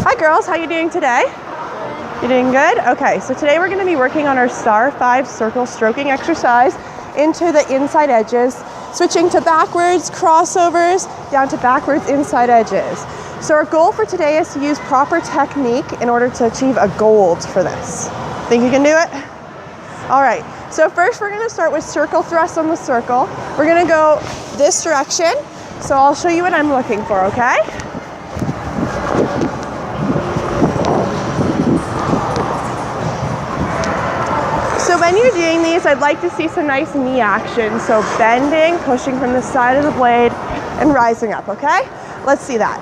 Hi girls, how you doing today? You doing good? Okay, so today we're going to be working on our star 5 circle stroking exercise into the inside edges, switching to backwards crossovers down to backwards inside edges. So our goal for today is to use proper technique in order to achieve a gold for this. Think you can do it? All right, so first we're going to start with circle thrust on the circle. We're going to go this direction, so I'll show you what I'm looking for, okay? So when you're doing these, I'd like to see some nice knee action. So bending, pushing from the side of the blade, and rising up, okay? Let's see that.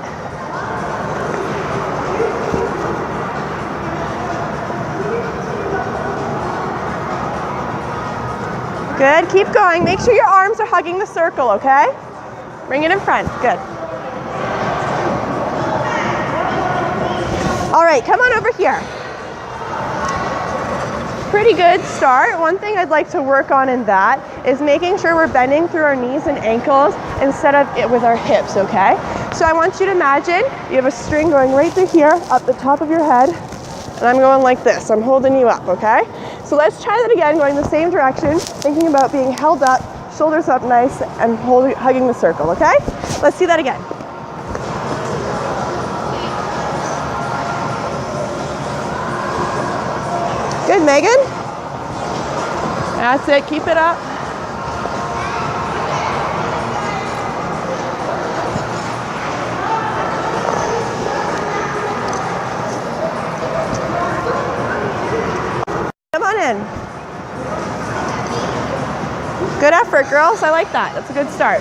Good, keep going. Make sure your arms are hugging the circle, okay? Bring it in front, good. All right, come on over here. Pretty good start. One thing I'd like to work on in that is making sure we're bending through our knees and ankles instead of it with our hips, okay? So I want you to imagine you have a string going right through here, up the top of your head, and I'm going like this. I'm holding you up, okay? So let's try that again, going the same direction, thinking about being held up, shoulders up nice, and hugging the circle, okay? Let's see that again. Good, Megan. That's it, keep it up. Come on in. Good effort, girls. I like that. That's a good start.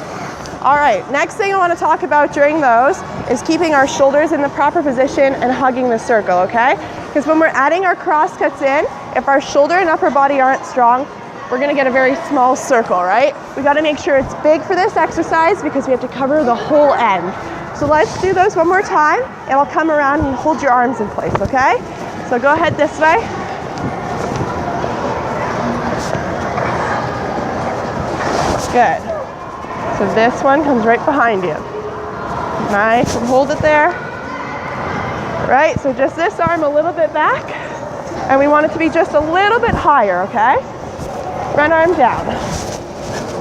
All right, next thing I want to talk about during those is keeping our shoulders in the proper position and hugging the circle, okay? Because when we're adding our cross cuts in, if our shoulder and upper body aren't strong, we're gonna get a very small circle, right? We gotta make sure it's big for this exercise because we have to cover the whole end. So let's do those one more time, and I'll come around and hold your arms in place, okay? So go ahead this way. Good. So this one comes right behind you. Nice, and hold it there. Right, so just this arm a little bit back, and we want it to be just a little bit higher, okay? Front arm down.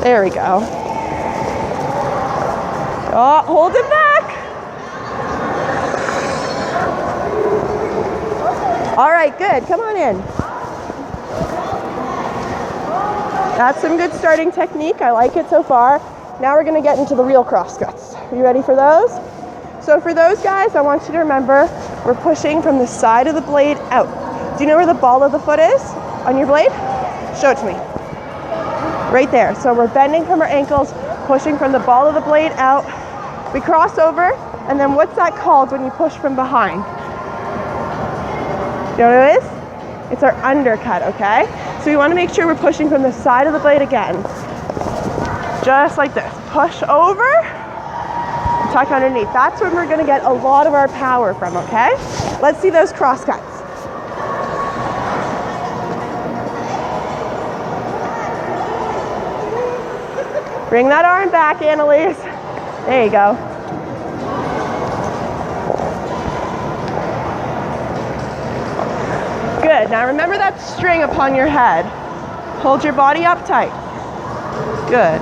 There we go. Oh, hold it back. All right, good, come on in. That's some good starting technique. I like it so far. Now we're gonna get into the real cross cuts. Are you ready for those? So for those guys, I want you to remember we're pushing from the side of the blade out. Do you know where the ball of the foot is on your blade? Show it to me. Right there. So we're bending from our ankles, pushing from the ball of the blade out. We cross over, and then what's that called when you push from behind? Do you know what it is? It's our undercut, okay? So we want to make sure we're pushing from the side of the blade again. Just like this. Push over, tuck underneath. That's when we're going to get a lot of our power from, okay? Let's see those cross cuts. Bring that arm back, Annalise. There you go. Good. Now remember that string upon your head. Hold your body up tight. Good.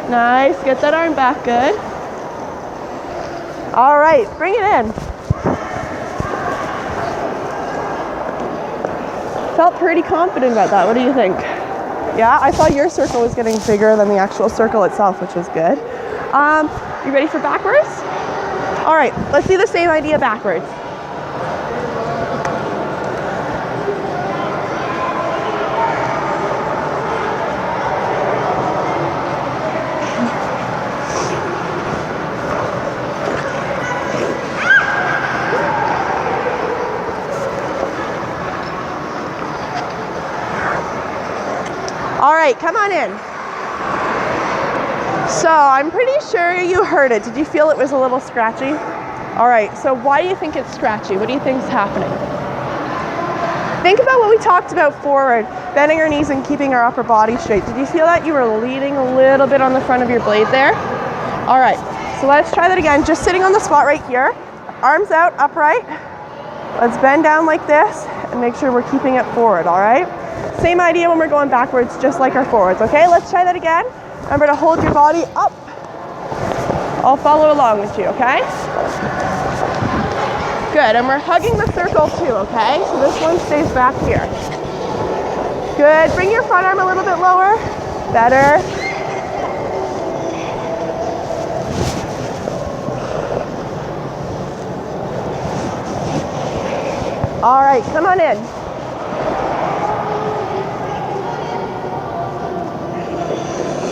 Nice, get that arm back, good. All right, bring it in. Felt pretty confident about that, what do you think? Yeah, I thought your circle was getting bigger than the actual circle itself, which was good. You ready for backwards? All right, let's do the same idea backwards. All right, come on in. So I'm pretty sure you heard it. Did you feel it was a little scratchy? All right, so why do you think it's scratchy? What do you think is happening? Think about what we talked about forward, bending our knees and keeping our upper body straight. Did you feel that you were leaning a little bit on the front of your blade there? All right, So let's try that again. Just sitting on the spot right here. Arms out, upright. Let's bend down like this and make sure we're keeping it forward, all right? Same idea when we're going backwards, just like our forwards, okay? Let's try that again. Remember to hold your body up. I'll follow along with you, okay? Good, and we're hugging the circle too, okay? So this one stays back here. Good, bring your front arm a little bit lower. Better. All right, come on in.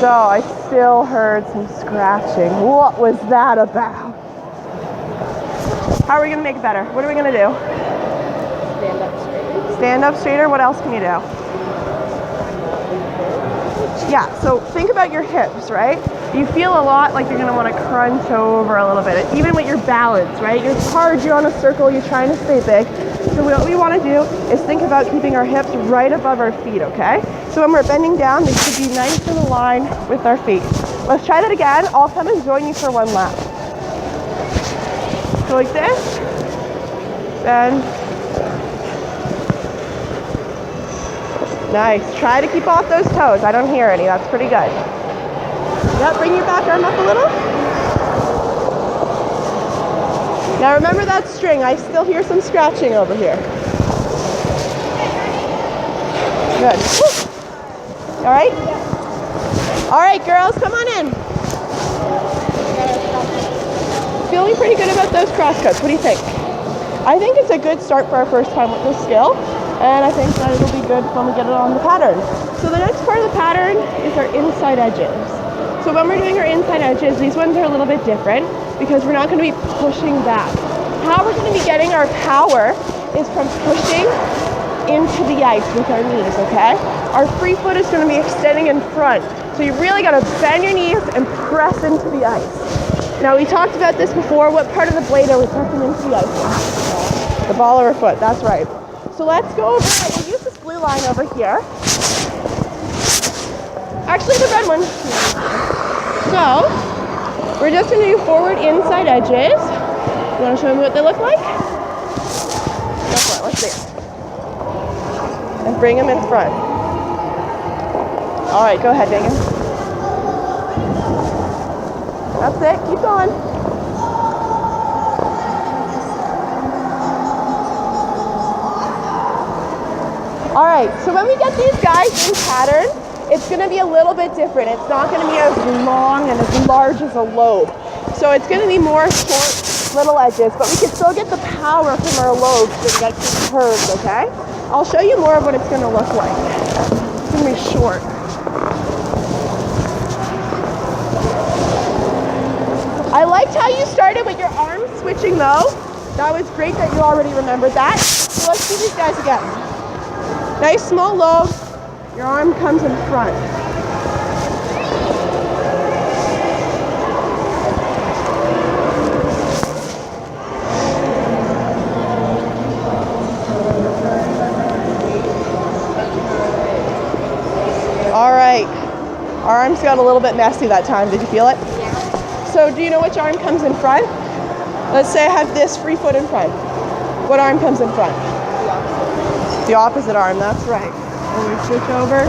So I still heard some scratching. What was that about? How are we gonna make it better? What are we gonna do? Stand up straighter. Stand up straighter, what else can you do? Yeah, so think about your hips, right? You feel a lot like you're gonna wanna crunch over a little bit, even with your balance, right? You're hard, you're on a circle, you're trying to stay big. So what we wanna do is think about keeping our hips right above our feet, okay? So when we're bending down, they should be nice and aligned with our feet. Let's try that again. I'll come and join you for one lap. So like this, bend. Nice. Try to keep off those toes. I don't hear any. That's pretty good. Yep, bring your back arm up a little. Now remember that string. I still hear some scratching over here. Good. Woo. All right? All right, girls, come on in. Feeling pretty good about those cross cuts. What do you think? I think it's a good start for our first time with this skill. And I think that it'll be good when we get it on the pattern. So the next part of the pattern is our inside edges. So when we're doing our inside edges, these ones are a little bit different because we're not going to be pushing back. How we're going to be getting our power is from pushing into the ice with our knees, okay? Our free foot is going to be extending in front. So you really got to bend your knees and press into the ice. Now we talked about this before. What part of the blade are we pressing into the ice? The ball of our foot, that's right. So let's go over, we'll use this blue line over here. Actually, the red one. So, we're just going to do forward inside edges. You want to show me what they look like? Go for it, let's see. And bring them in front. All right, go ahead, Megan. That's it, keep going. All right, so when we get these guys in pattern, it's gonna be a little bit different. It's not gonna be as long and as large as a lobe. So it's gonna be more short little edges, but we can still get the power from our lobes to get these curves, okay? I'll show you more of what it's gonna look like. It's gonna be short. I liked how you started with your arms switching though. That was great that you already remembered that. So let's do these guys again. Nice small lobe, your arm comes in front. All right, our arms got a little bit messy that time, did you feel it? Yeah. So do you know which arm comes in front? Let's say I have this free foot in front. What arm comes in front? The opposite arm, that's right. And we switch over.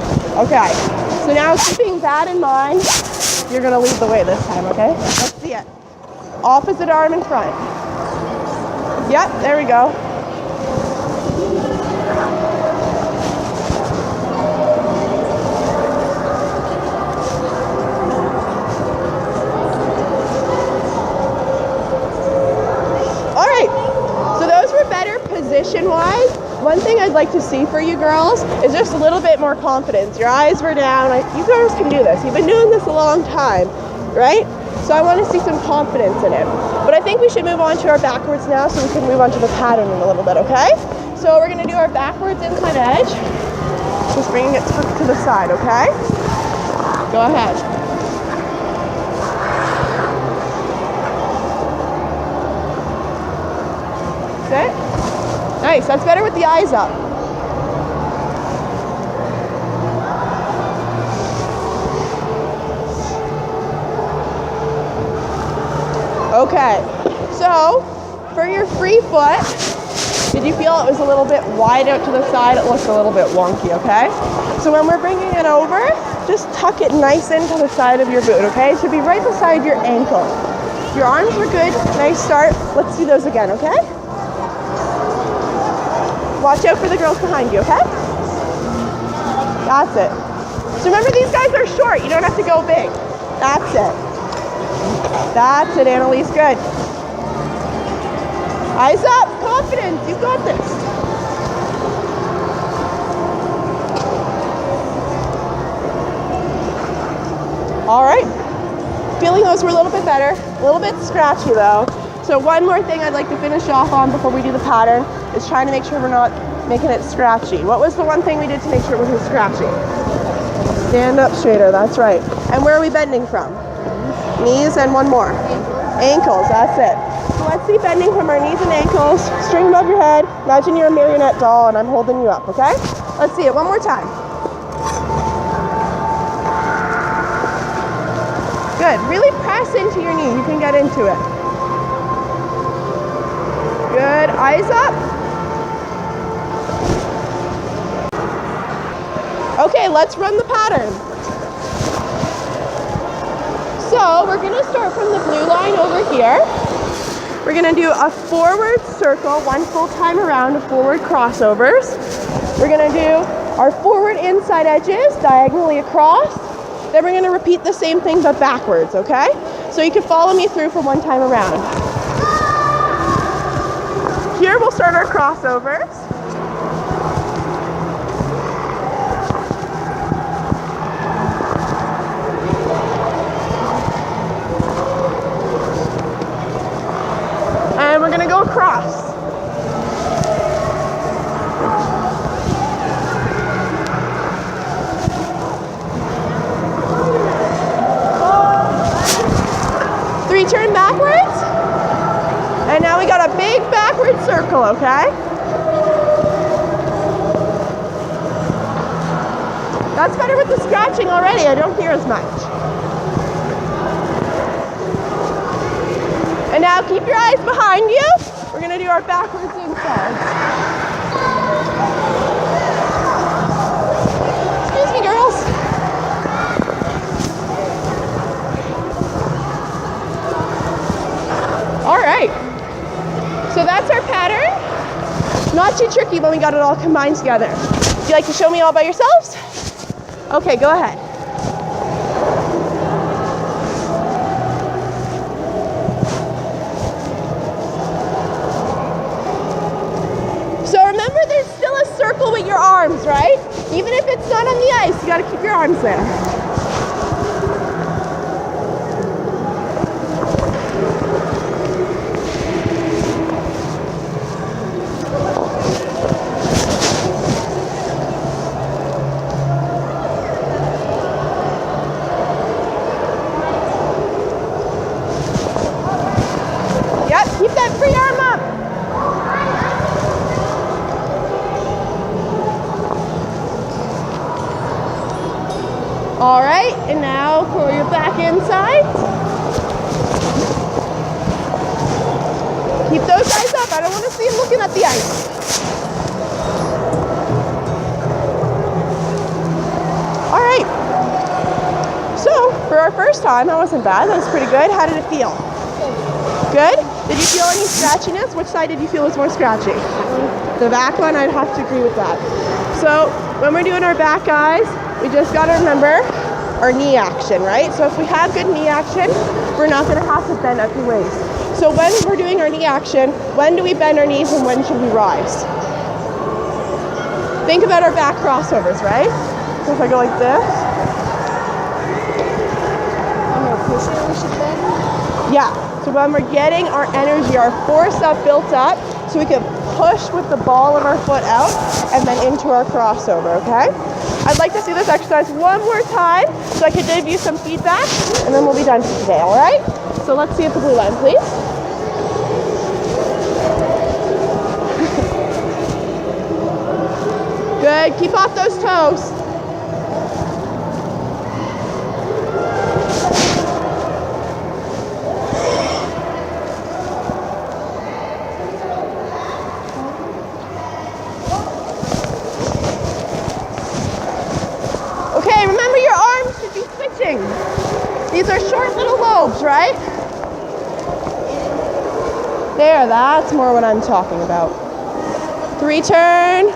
Okay, so now keeping that in mind, you're gonna lead the way this time, okay? Let's see it. Opposite arm in front. Yep, there we go. All right, so those were better position-wise. One thing I'd like to see for you girls is just a little bit more confidence. Your eyes were down. You girls can do this. You've been doing this a long time, right? So I want to see some confidence in it. But I think we should move on to our backwards now so we can move on to the pattern in a little bit, okay? So we're going to do our backwards inside edge. Just bringing it to the side, okay? Go ahead. Sit. Nice, that's better with the eyes up. Okay, so for your free foot, did you feel it was a little bit wide out to the side? It looked a little bit wonky, okay? So when we're bringing it over, just tuck it nice into the side of your boot, okay? It should be right beside your ankle. Your arms are good, nice start. Let's do those again, okay? Watch out for the girls behind you, okay? That's it. So remember, these guys are short. You don't have to go big. That's it. That's it, Annalise, good. Eyes up, confidence, you've got this. All right, feeling those were a little bit better, a little bit scratchy though. So one more thing I'd like to finish off on before we do the pattern is trying to make sure we're not making it scratchy. What was the one thing we did to make sure it wasn't scratchy? Stand up straighter, that's right. And where are we bending from? Knees and one more. Ankles, that's it. So let's see bending from our knees and ankles, string above your head. Imagine you're a marionette doll and I'm holding you up, okay? Let's see it one more time. Good, really press into your knee, you can get into it. Good, eyes up. Okay, let's run the pattern. So we're gonna start from the blue line over here. We're gonna do a forward circle, one full time around of forward crossovers. We're gonna do our forward inside edges diagonally across. Then we're gonna repeat the same thing but backwards, okay? So you can follow me through for one time around. Here we'll start our crossovers. And we're gonna go across. Three turn backwards. And now we got a big backward circle, okay? That's better with the scratching already. I don't hear as much. And now keep your eyes behind you. We're gonna do our backwards insides. Excuse me, girls. All right. So that's our pattern. Not too tricky when we got it all combined together. Would you like to show me all by yourselves? Okay, go ahead. So remember, there's still a circle with your arms, right? Even if it's not on the ice, you gotta keep your arms there. Keep that free arm up. All right, and now curl your back inside. Keep those eyes up. I don't want to see him looking at the ice. All right. So for our first time, that wasn't bad. That was pretty good. How did it feel? Good? Did you feel any scratchiness? Which side did you feel was more scratchy? The back one, I'd have to agree with that. So when we're doing our back, guys, we just got to remember our knee action, right? So if we have good knee action, we're not going to have to bend at the waist. So when we're doing our knee action, when do we bend our knees and when should we rise? Think about our back crossovers, right? So if I go like this. We should bend. Yeah. So when we're getting our energy, our force up built up, so we can push with the ball of our foot out and then into our crossover, okay? I'd like to see this exercise one more time so I can give you some feedback and then we'll be done for today, all right? So let's see at the blue line, please. Good, keep off those toes. There, that's more what I'm talking about. 3 turn.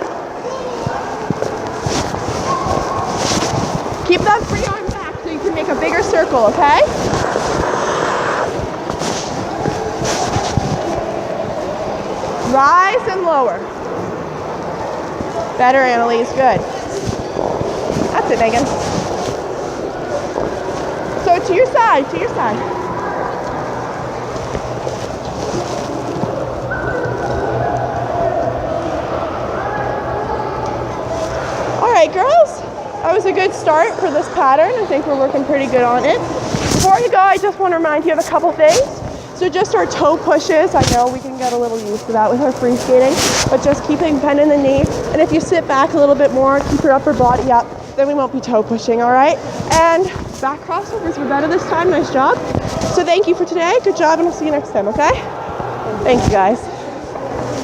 Keep that free arm back so you can make a bigger circle, okay? Rise and lower. Better, Annalise, good. That's it, Megan. So to your side, to your side. All right, girls. That was a good start for this pattern. I think we're working pretty good on it. Before you go, I just want to remind you of a couple things. So just our toe pushes. I know we can get a little used to that with our free skating, but just keeping bend in the knee. And if you sit back a little bit more, keep your upper body up, then we won't be toe pushing, all right? And back crossovers were better this time. Nice job. So thank you for today. Good job, and I'll see you next time, okay? Thank you, guys.